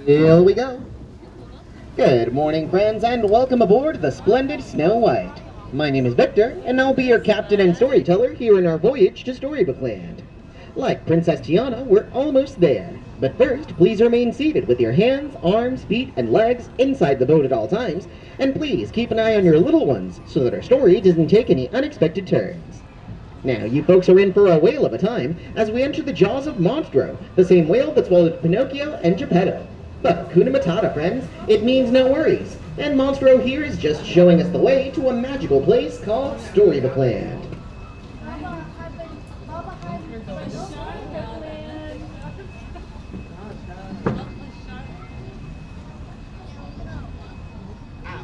Here we go. Good morning, friends, and welcome aboard the splendid Snow White. My name is Victor, and I'll be your captain and storyteller here in our voyage to Storybook Land. Like Princess Tiana, we're almost there. But first, please remain seated with your hands, arms, feet, and legs inside the boat at all times, and please keep an eye on your little ones so that our story doesn't take any unexpected turns. Now, you folks are in for a whale of a time as we enter the jaws of Monstro, the same whale that swallowed Pinocchio and Geppetto. But Hakuna Matata, friends, it means no worries, and Monstro here is just showing us the way to a magical place called Storybook Land.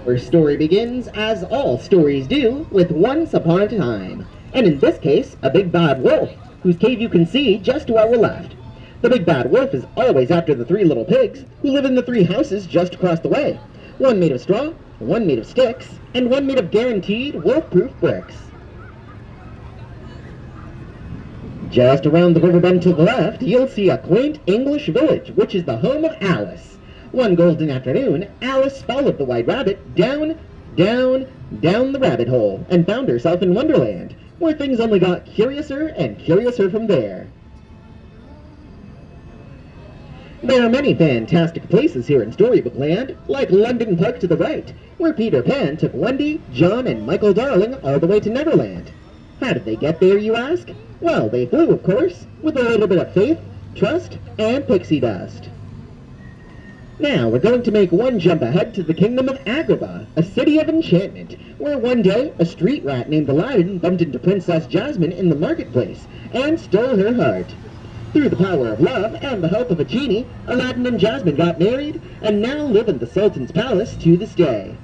Our story begins, as all stories do, with once upon a time, and in this case, a big bad wolf, whose cave you can see just to our left. The big bad wolf is always after the three little pigs, who live in the three houses just across the way, one made of straw, one made of sticks, and one made of guaranteed wolf-proof bricks. Just around the river bend to the left, you'll see a quaint English village, which is the home of Alice. One golden afternoon, Alice followed the White Rabbit down the rabbit hole, and found herself in Wonderland, where things only got curiouser and curiouser from there. There are many fantastic places here in Storybook Land, like London Park to the right, where Peter Pan took Wendy, John, and Michael Darling all the way to Neverland. How did they get there, you ask? Well, they flew, of course, with a little bit of faith, trust, and pixie dust. Now, we're going to make one jump ahead to the kingdom of Agrabah, a city of enchantment, where one day a street rat named Aladdin bumped into Princess Jasmine in the marketplace and stole her heart. Through the power of love and the help of a genie, Aladdin and Jasmine got married and now live in the Sultan's palace to this day.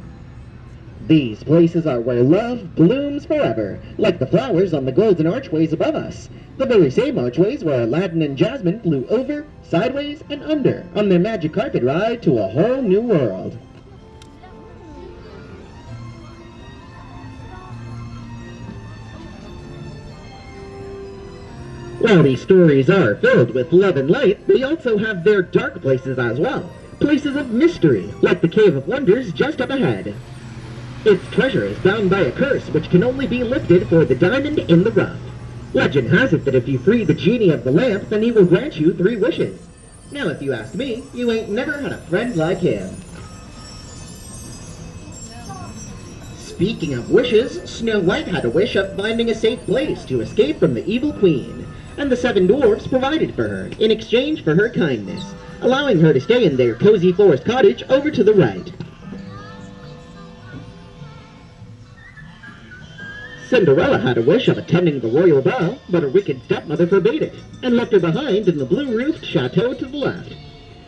These places are where love blooms forever, like the flowers on the golden archways above us, the very same archways where Aladdin and Jasmine flew over, sideways, and under on their magic carpet ride to a whole new world. While these stories are filled with love and light, they also have their dark places as well. Places of mystery, like the Cave of Wonders just up ahead. Its treasure is bound by a curse which can only be lifted for the diamond in the rough. Legend has it that if you free the genie of the lamp, then he will grant you 3 wishes. Now if you ask me, you ain't never had a friend like him. Speaking of wishes, Snow White had a wish of finding a safe place to escape from the evil queen, and the 7 dwarfs provided for her in exchange for her kindness, allowing her to stay in their cozy forest cottage over to the right. Cinderella had a wish of attending the royal ball, but her wicked stepmother forbade it, and left her behind in the blue-roofed chateau to the left.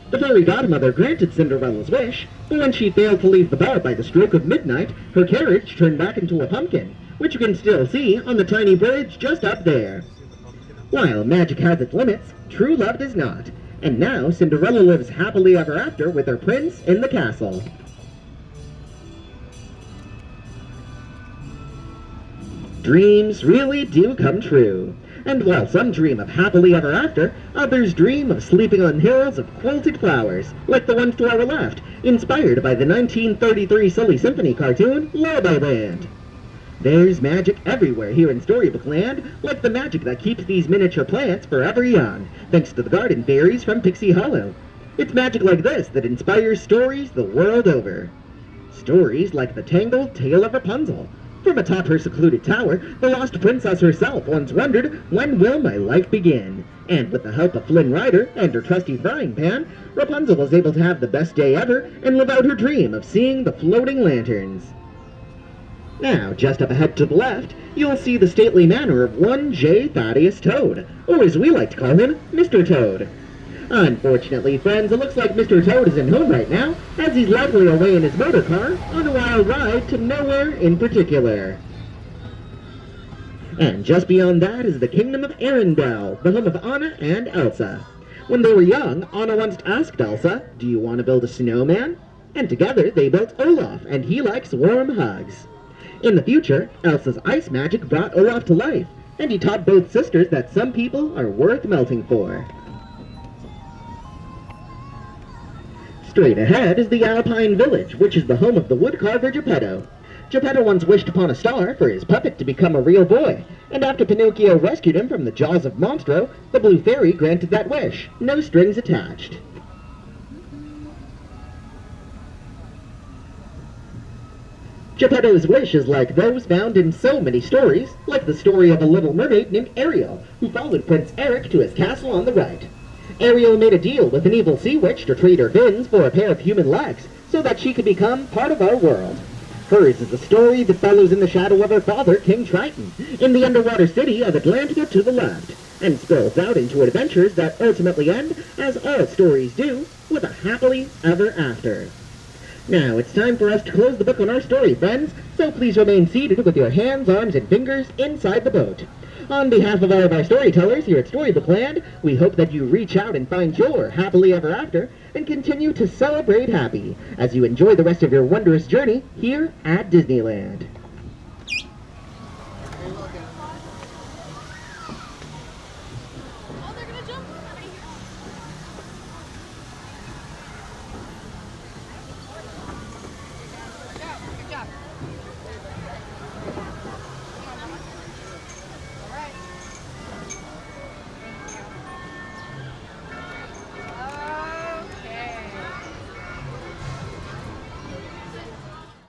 The fairy godmother granted Cinderella's wish, but when she failed to leave the ball by the stroke of midnight, her carriage turned back into a pumpkin, which you can still see on the tiny bridge just up there. While magic has its limits, true love does not, and now Cinderella lives happily ever after with her prince in the castle. Dreams really do come true, and while some dream of happily ever after, others dream of sleeping on hills of quilted flowers, like the ones to our left, inspired by the 1933 Silly Symphony cartoon, Lullaby Land. There's magic everywhere here in Storybook Land, like the magic that keeps these miniature plants forever young, thanks to the garden fairies from Pixie Hollow. It's magic like this that inspires stories the world over. Stories like the Tangled Tale of Rapunzel. From atop her secluded tower, the lost princess herself once wondered, when will my life begin? And with the help of Flynn Rider and her trusty frying pan, Rapunzel was able to have the best day ever and live out her dream of seeing the floating lanterns. Now, just up ahead to the left, you'll see the stately manor of one J. Thaddeus Toad, or as we like to call him, Mr. Toad. Unfortunately, friends, it looks like Mr. Toad isn't home right now, as he's likely away in his motor car on a wild ride to nowhere in particular. And just beyond that is the kingdom of Arendelle, the home of Anna and Elsa. When they were young, Anna once asked Elsa, "Do you want to build a snowman?" And together they built Olaf, and he likes warm hugs. In the future, Elsa's ice magic brought Olaf to life, and he taught both sisters that some people are worth melting for. Straight ahead is the Alpine Village, which is the home of the woodcarver Geppetto. Geppetto once wished upon a star for his puppet to become a real boy, and after Pinocchio rescued him from the jaws of Monstro, the Blue Fairy granted that wish, no strings attached. Geppetto's wish is like those found in so many stories, like the story of a little mermaid named Ariel, who followed Prince Eric to his castle on the right. Ariel made a deal with an evil sea witch to trade her fins for a pair of human legs, so that she could become part of our world. Hers is the story that follows in the shadow of her father, King Triton, in the underwater city of Atlantica to the left, and spills out into adventures that ultimately end, as all stories do, with a happily ever after. Now, it's time for us to close the book on our story, friends, so please remain seated with your hands, arms, and fingers inside the boat. On behalf of all of our storytellers here at Storybook Land, we hope that you reach out and find your happily ever after, and continue to celebrate happy as you enjoy the rest of your wondrous journey here at Disneyland.